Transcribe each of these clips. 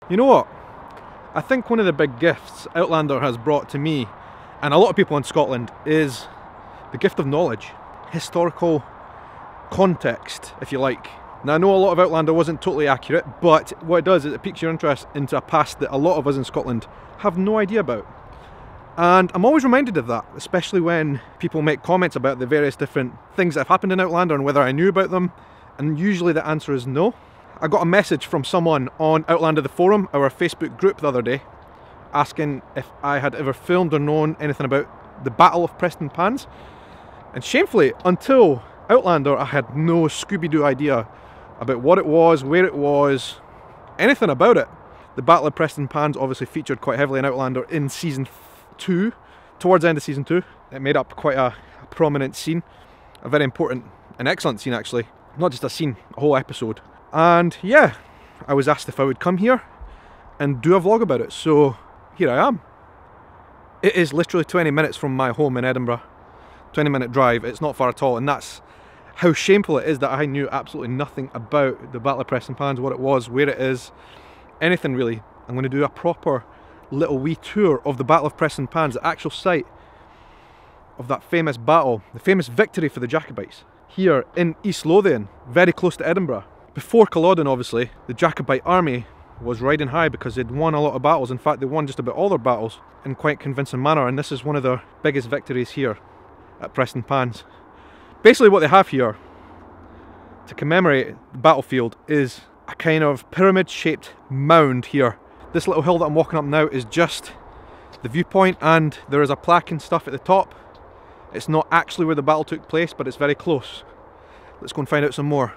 You know what? I think one of the big gifts Outlander has brought to me, and a lot of people in Scotland, is the gift of knowledge. Historical context, if you like. Now I know a lot of Outlander wasn't totally accurate, but what it does is it piques your interest into a past that a lot of us in Scotland have no idea about. And I'm always reminded of that, especially when people make comments about the various different things that have happened in Outlander and whether I knew about them, and usually the answer is no. I got a message from someone on Outlander the forum, our Facebook group, the other day, asking if I had ever filmed or known anything about the Battle of Prestonpans. And shamefully, until Outlander, I had no Scooby-Doo idea about what it was, where it was, anything about it. The Battle of Prestonpans obviously featured quite heavily in Outlander in season 2, towards the end of season 2. It made up quite a prominent scene, a very important and excellent scene actually. Not just a scene, a whole episode. And yeah, I was asked if I would come here and do a vlog about it, so here I am. It is literally 20 minutes from my home in Edinburgh. 20-minute drive, it's not far at all, and that's how shameful it is that I knew absolutely nothing about the Battle of Prestonpans, what it was, where it is, anything really. I'm going to do a proper little wee tour of the Battle of Prestonpans, the actual site of that famous battle, the famous victory for the Jacobites, here in East Lothian, very close to Edinburgh. Before Culloden, obviously, the Jacobite army was riding high because they'd won a lot of battles. In fact, they won just about all their battles in quite convincing manner, and this is one of their biggest victories here at Prestonpans. Basically what they have here to commemorate the battlefield is a kind of pyramid-shaped mound here. This little hill that I'm walking up now is just the viewpoint, and there is a plaque and stuff at the top. It's not actually where the battle took place, but it's very close. Let's go and find out some more.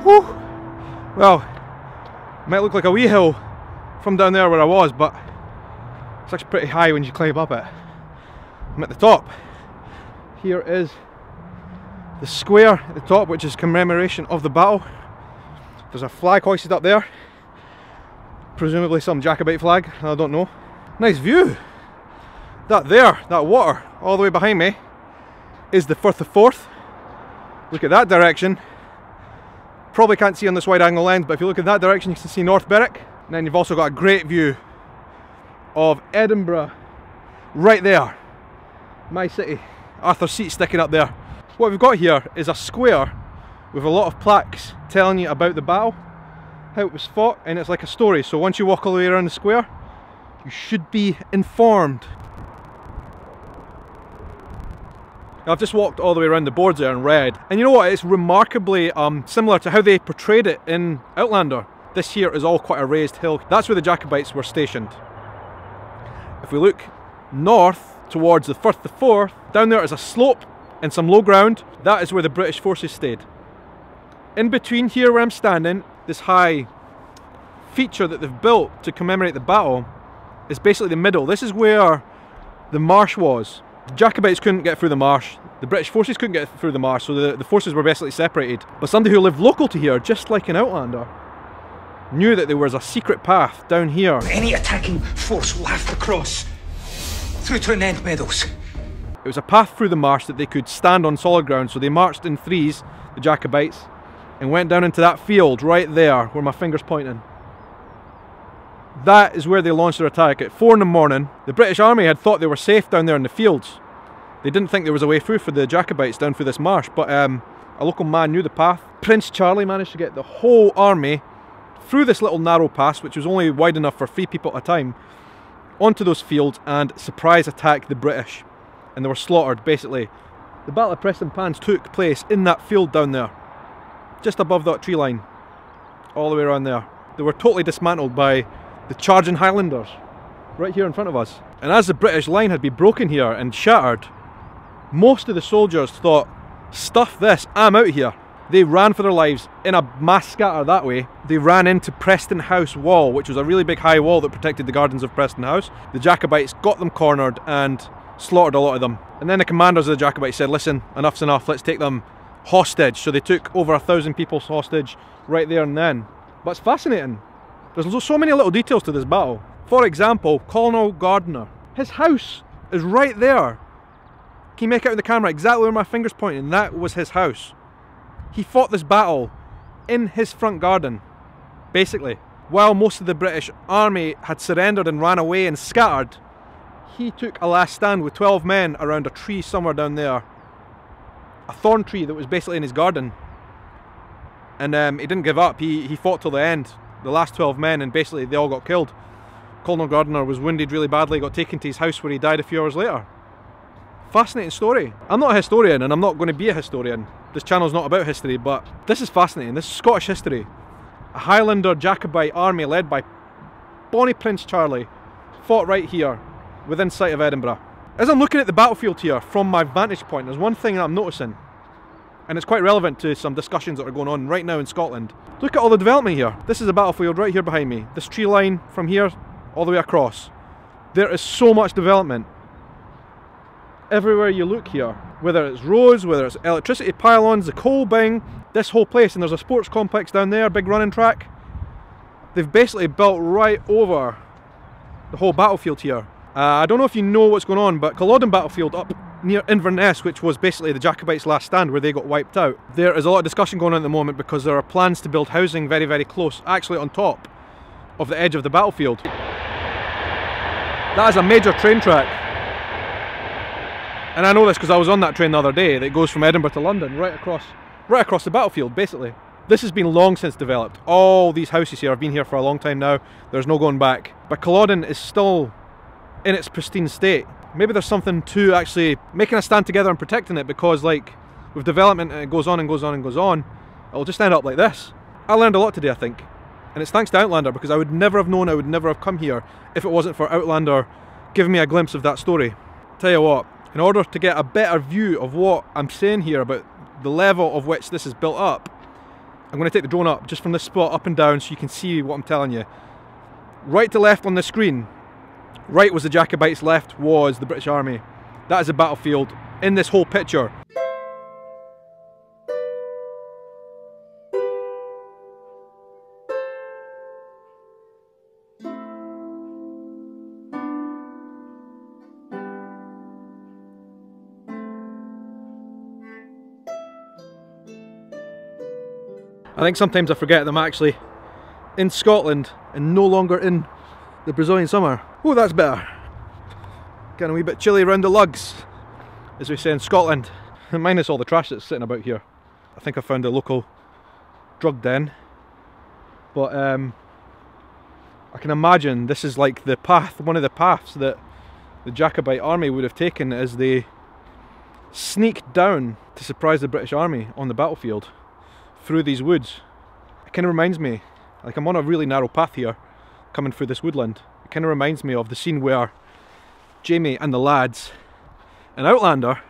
Whew. Well, it might look like a wee hill from down there where I was, but it's actually pretty high when you climb up it. I'm at the top. Here is the square at the top, which is commemoration of the battle. There's a flag hoisted up there, presumably some Jacobite flag, I don't know. Nice view. That there, that water, all the way behind me, is the Firth of Forth. Look at that direction. Probably can't see on this wide angle lens, but if you look in that direction you can see North Berwick. And then you've also got a great view of Edinburgh right there. My city. Arthur's Seat sticking up there. What we've got here is a square with a lot of plaques telling you about the battle, how it was fought, and it's like a story. So once you walk all the way around the square, you should be informed. I've just walked all the way around the boards there and read, and you know what, it's remarkably similar to how they portrayed it in Outlander. This here is all quite a raised hill. That's where the Jacobites were stationed. If we look north towards the Firth of Forth, down there is a slope and some low ground. That is where the British forces stayed. In between here where I'm standing, this high feature that they've built to commemorate the battle is basically the middle. This is where the marsh was. The Jacobites couldn't get through the marsh, the British forces couldn't get through the marsh, so the forces were basically separated. But somebody who lived local to here, just like in Outlander, knew that there was a secret path down here. Any attacking force will have to cross through to an end meadows. It was a path through the marsh that they could stand on solid ground, so they marched in threes, the Jacobites, and went down into that field right there where my finger's pointing. That is where they launched their attack at 4 in the morning. The British army had thought they were safe down there in the fields. They didn't think there was a way through for the Jacobites down through this marsh, but a local man knew the path. Prince Charlie managed to get the whole army through this little narrow pass, which was only wide enough for 3 people at a time, onto those fields and surprise attack the British. And they were slaughtered, basically. The Battle of Prestonpans took place in that field down there, just above that tree line, all the way around there. They were totally dismantled by the charging Highlanders, right here in front of us. And as the British line had been broken here and shattered, most of the soldiers thought, stuff this, I'm out here. They ran for their lives in a mass scatter that way. They ran into Preston House wall, which was a really big high wall that protected the gardens of Preston House. The Jacobites got them cornered and slaughtered a lot of them. And then the commanders of the Jacobites said, listen, enough's enough, let's take them hostage. So they took over 1,000 people hostage right there and then. But it's fascinating. There's so many little details to this battle. For example, Colonel Gardner, his house is right there Can you make out in the camera exactly where my finger's pointing? That was his house. He fought this battle in his front garden, basically. While most of the British army had surrendered and ran away and scattered, he took a last stand with 12 men around a tree somewhere down there. A thorn tree that was basically in his garden. And he didn't give up. He fought till the end. The last 12 men, and basically they all got killed. Colonel Gardiner was wounded really badly, got taken to his house where he died a few hours later. Fascinating story. I'm not a historian and I'm not going to be a historian. This channel's not about history, but this is fascinating. This is Scottish history. A Highlander Jacobite army led by Bonnie Prince Charlie fought right here within sight of Edinburgh. As I'm looking at the battlefield here from my vantage point, there's one thing that I'm noticing, and it's quite relevant to some discussions that are going on right now in Scotland. Look at all the development here. This is a battlefield right here behind me. This tree line from here all the way across. There is so much development everywhere you look here, whether it's roads, whether it's electricity pylons, the coal bin, this whole place, and there's a sports complex down there, big running track. They've basically built right over the whole battlefield here. I don't know if you know what's going on, but Culloden battlefield up near Inverness, which was basically the Jacobites' last stand where they got wiped out. There is a lot of discussion going on at the moment because there are plans to build housing very, very close, actually on top of the edge of the battlefield. That is a major train track. And I know this because I was on that train the other day that goes from Edinburgh to London, right across the battlefield, basically. This has been long since developed. All these houses here have been here for a long time now. There's no going back. But Culloden is still in its pristine state. Maybe there's something to actually making a stand together and protecting it, because like with development, it goes on and goes on and goes on, it'll just end up like this. I learned a lot today, I think. And it's thanks to Outlander, because I would never have known, I would never have come here if it wasn't for Outlander giving me a glimpse of that story. Tell you what, in order to get a better view of what I'm saying here about the level of which this is built up, I'm going to take the drone up just from this spot up and down so you can see what I'm telling you. Right to left on the screen, right was the Jacobites, left was the British Army. That is a battlefield in this whole picture. I think sometimes I forget that I'm actually in Scotland and no longer in the Brazilian summer. Oh, that's better. Getting a wee bit chilly around the lugs, as we say in Scotland. Minus all the trash that's sitting about here. I think I found a local drug den. But I can imagine this is like the path, one of the paths that the Jacobite army would have taken as they sneaked down to surprise the British army on the battlefield through these woods. It kind of reminds me, like I'm on a really narrow path here coming through this woodland. It kind of reminds me of the scene where Jamie and the lads in Outlander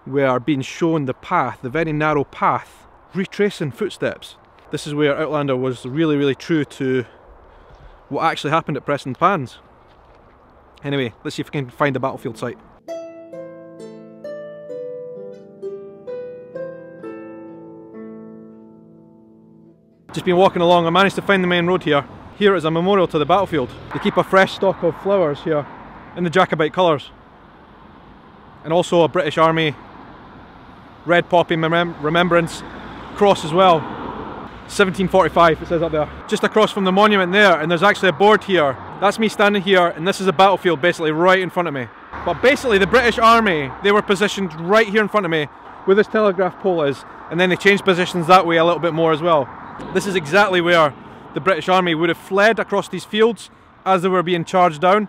were being shown the path, the very narrow path, retracing footsteps. This is where Outlander was really, really true to what actually happened at Prestonpans. Anyway, let's see if we can find the battlefield site. Just been walking along, I managed to find the main road here. Here is a memorial to the battlefield. They keep a fresh stock of flowers here in the Jacobite colours. And also a British Army red poppy remembrance cross as well. 1745 it says up there. Just across from the monument there, and there's actually a board here. That's me standing here, and this is a battlefield basically right in front of me. But basically the British Army, they were positioned right here in front of me where this telegraph pole is, and then they changed positions that way a little bit more as well. This is exactly where the British Army would have fled across these fields as they were being charged down.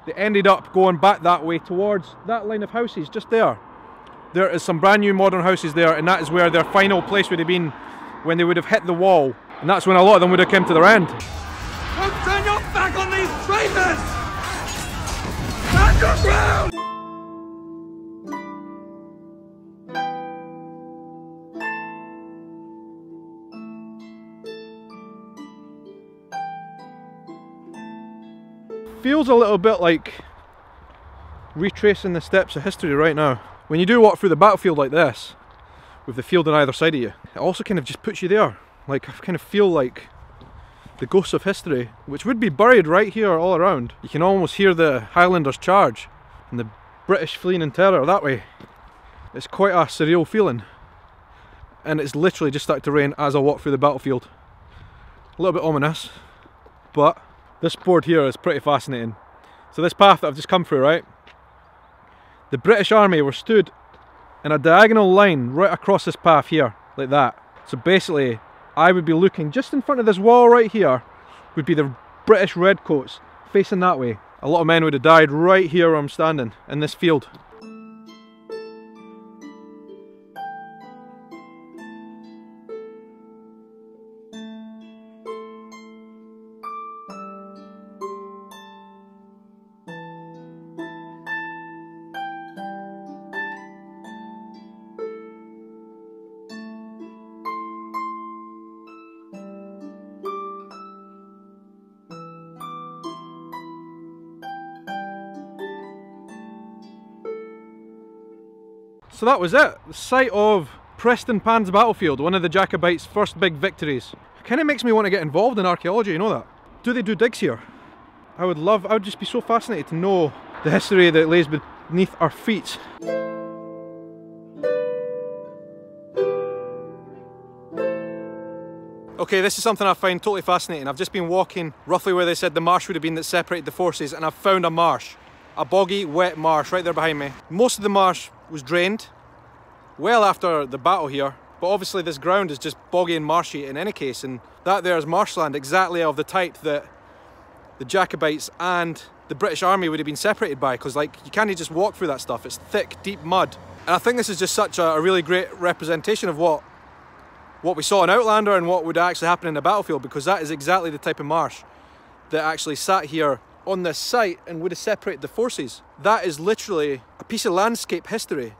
They ended up going back that way towards that line of houses just there. There is some brand new modern houses there, and that is where their final place would have been when they would have hit the wall. And that's when a lot of them would have come to their end. Don't turn your back on these traitors! Stand your ground! Feels a little bit like retracing the steps of history right now. When you do walk through the battlefield like this, with the field on either side of you, it also kind of just puts you there. Like, I kind of feel like the ghosts of history, which would be buried right here all around. You can almost hear the Highlanders charge and the British fleeing in terror that way. It's quite a surreal feeling. And it's literally just started to rain as I walk through the battlefield. A little bit ominous, but this board here is pretty fascinating. So this path that I've just come through, right? The British Army were stood in a diagonal line right across this path here, like that. So basically, I would be looking just in front of this wall right here, would be the British redcoats facing that way. A lot of men would have died right here where I'm standing, in this field. So that was it, the site of Prestonpans battlefield, one of the Jacobites' first big victories. Kind of makes me want to get involved in archaeology, you know that? Do they do digs here? I would just be so fascinated to know the history that lays beneath our feet. Okay, this is something I find totally fascinating. I've just been walking roughly where they said the marsh would have been that separated the forces, and I've found a marsh. A boggy, wet marsh right there behind me. Most of the marsh was drained well after the battle here, but obviously this ground is just boggy and marshy in any case, and that there is marshland exactly of the type that the Jacobites and the British Army would have been separated by, because like you can't just walk through that stuff. It's thick, deep mud. And I think this is just such a really great representation of what we saw in Outlander and what would actually happen in the battlefield, because that is exactly the type of marsh that actually sat here on this site and would have separated the forces. That is literally a piece of landscape history.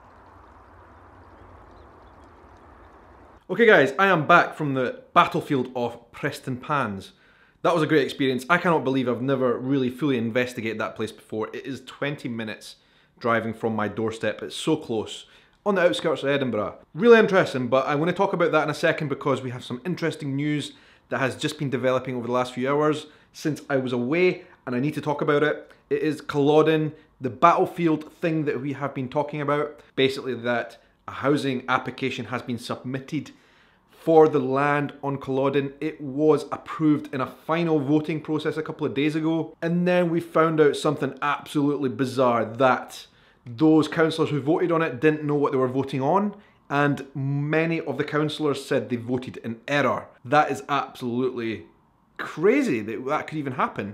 Okay guys, I am back from the battlefield of Prestonpans. That was a great experience. I cannot believe I've never really fully investigated that place before. It is 20 minutes driving from my doorstep. It's so close, on the outskirts of Edinburgh. Really interesting, but I'm going to talk about that in a second because we have some interesting news that has just been developing over the last few hours since I was away, and I need to talk about it. It is Culloden, the battlefield thing that we have been talking about. Basically that a housing application has been submitted for the land on Culloden. It was approved in a final voting process a couple of days ago, and then we found out something absolutely bizarre, that those councillors who voted on it didn't know what they were voting on, and many of the councillors said they voted in error. That is absolutely crazy that that could even happen.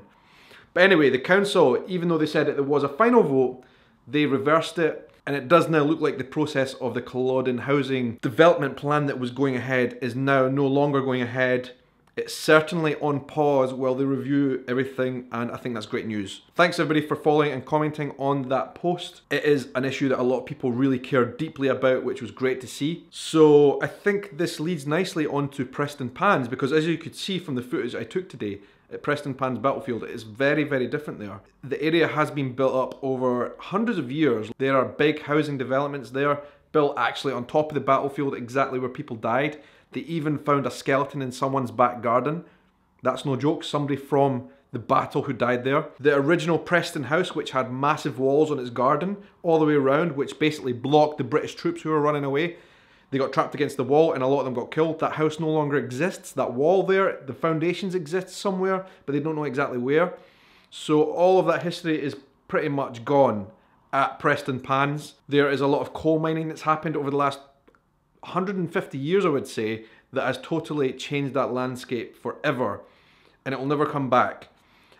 But anyway, the council, even though they said that there was a final vote, they reversed it, and it does now look like the process of the Culloden housing development plan that was going ahead is now no longer going ahead. It's certainly on pause while they review everything, and I think that's great news. Thanks everybody for following and commenting on that post. It is an issue that a lot of people really care deeply about, which was great to see. So I think this leads nicely onto Prestonpans, because as you could see from the footage I took today at Prestonpans battlefield, it is very, very different there. The area has been built up over hundreds of years. There are big housing developments there, built actually on top of the battlefield, exactly where people died. They even found a skeleton in someone's back garden. That's no joke, somebody from the battle who died there. The original Preston house, which had massive walls on its garden all the way around, which basically blocked the British troops who were running away. They got trapped against the wall and a lot of them got killed. That house no longer exists. That wall there, the foundations exist somewhere, but they don't know exactly where. So all of that history is pretty much gone at Prestonpans. There is a lot of coal mining that's happened over the last 150 years, I would say, that has totally changed that landscape forever, and it will never come back.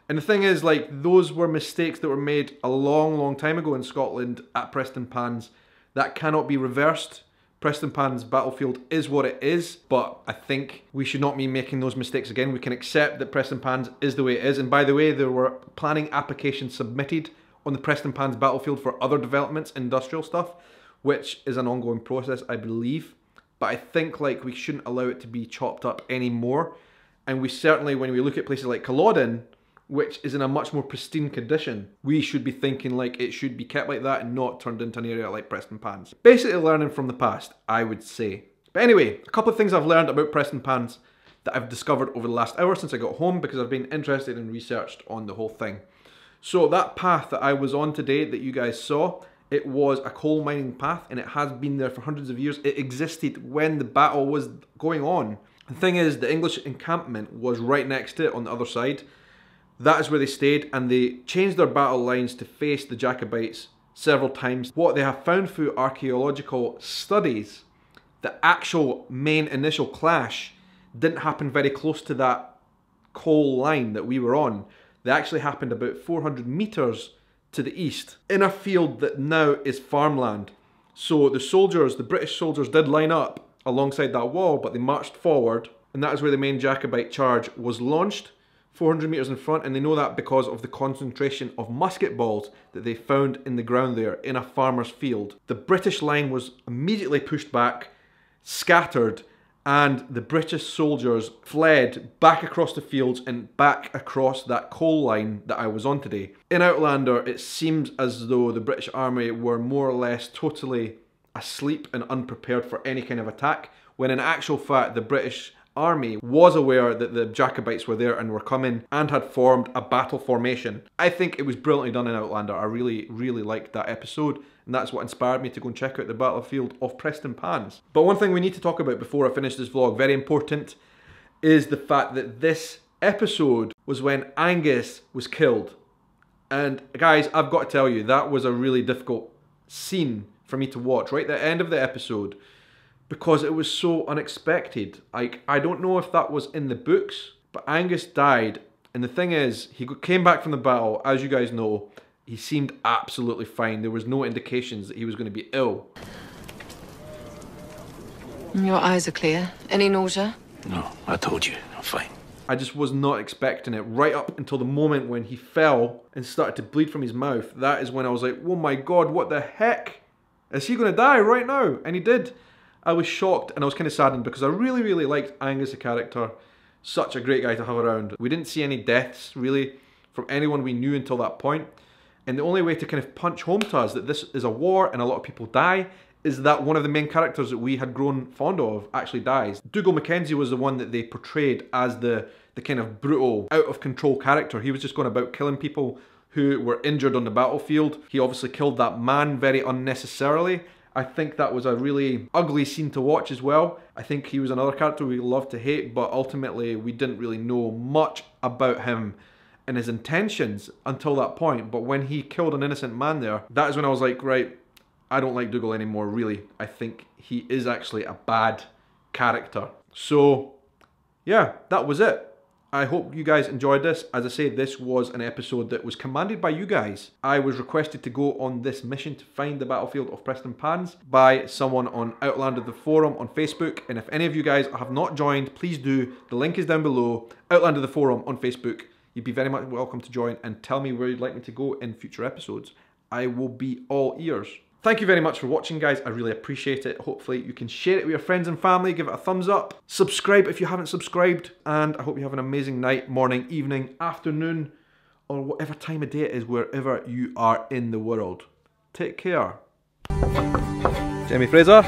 And the thing is, like, those were mistakes that were made a long, long time ago in Scotland at Prestonpans that cannot be reversed. Prestonpans battlefield is what it is, but I think we should not be making those mistakes again. We can accept that Prestonpans is the way it is. And by the way, there were planning applications submitted on the Prestonpans battlefield for other developments, industrial stuff, which is an ongoing process, I believe. But I think like we shouldn't allow it to be chopped up anymore. And we certainly, when we look at places like Culloden, which is in a much more pristine condition, we should be thinking like it should be kept like that and not turned into an area like Prestonpans. Basically learning from the past, I would say. But anyway, a couple of things I've learned about Prestonpans that I've discovered over the last hour since I got home, because I've been interested and researched on the whole thing. So that path that I was on today that you guys saw It was a coal mining path and it has been there for hundreds of years. It existed when the battle was going on. The thing is, the English encampment was right next to it on the other side. That is where they stayed, and they changed their battle lines to face the Jacobites several times. What they have found through archaeological studies, the actual main initial clash didn't happen very close to that coal line that we were on. They actually happened about 400 meters to the east, in a field that now is farmland. So the soldiers, the British soldiers, did line up alongside that wall, but they marched forward, and that is where the main Jacobite charge was launched, 400 meters in front, and they know that because of the concentration of musket balls that they found in the ground there in a farmer's field. The British line was immediately pushed back, scattered, and the British soldiers fled back across the fields and back across that coal line that I was on today. In Outlander, it seems as though the British Army were more or less totally asleep and unprepared for any kind of attack, when in actual fact the British Army was aware that the Jacobites were there and were coming and had formed a battle formation. I think it was brilliantly done in Outlander. I really liked that episode, and that's what inspired me to go and check out the battlefield of Prestonpans. But one thing we need to talk about before I finish this vlog, very important, is the fact that this episode was when Angus was killed. And guys, I've got to tell you, that was a really difficult scene for me to watch right at the end of the episode, because it was so unexpected. Like, I don't know if that was in the books, but Angus died, and the thing is, he came back from the battle. As you guys know, he seemed absolutely fine. There was no indications that he was going to be ill. Your eyes are clear. Any nausea? No, I told you, I'm fine. I just was not expecting it right up until the moment when he fell and started to bleed from his mouth. That is when I was like, oh my god, what the heck? Is he going to die right now? And he did. I was shocked, and I was kind of saddened because I really liked Angus, the character. Such a great guy to have around. We didn't see any deaths, really, from anyone we knew until that point. And the only way to kind of punch home to us that this is a war and a lot of people die is that one of the main characters that we had grown fond of actually dies. Dougal Mackenzie was the one that they portrayed as the kind of brutal, out-of-control character. He was just going about killing people who were injured on the battlefield. He obviously killed that man very unnecessarily. I think that was a really ugly scene to watch as well. I think he was another character we love to hate, but ultimately we didn't really know much about him and his intentions until that point. But when he killed an innocent man there, that is when I was like, right, I don't like Dougal anymore, really. I think he is actually a bad character. So, yeah, that was it. I hope you guys enjoyed this. As I say, this was an episode that was commanded by you guys. I was requested to go on this mission to find the battlefield of Prestonpans by someone on Outlander the forum on Facebook. And if any of you guys have not joined, please do. The link is down below. Outlander the forum on Facebook. You'd be very much welcome to join and tell me where you'd like me to go in future episodes. I will be all ears. Thank you very much for watching, guys. I really appreciate it. Hopefully you can share it with your friends and family. Give it a thumbs up. Subscribe if you haven't subscribed. And I hope you have an amazing night, morning, evening, afternoon, or whatever time of day it is wherever you are in the world. Take care. Jamie Fraser.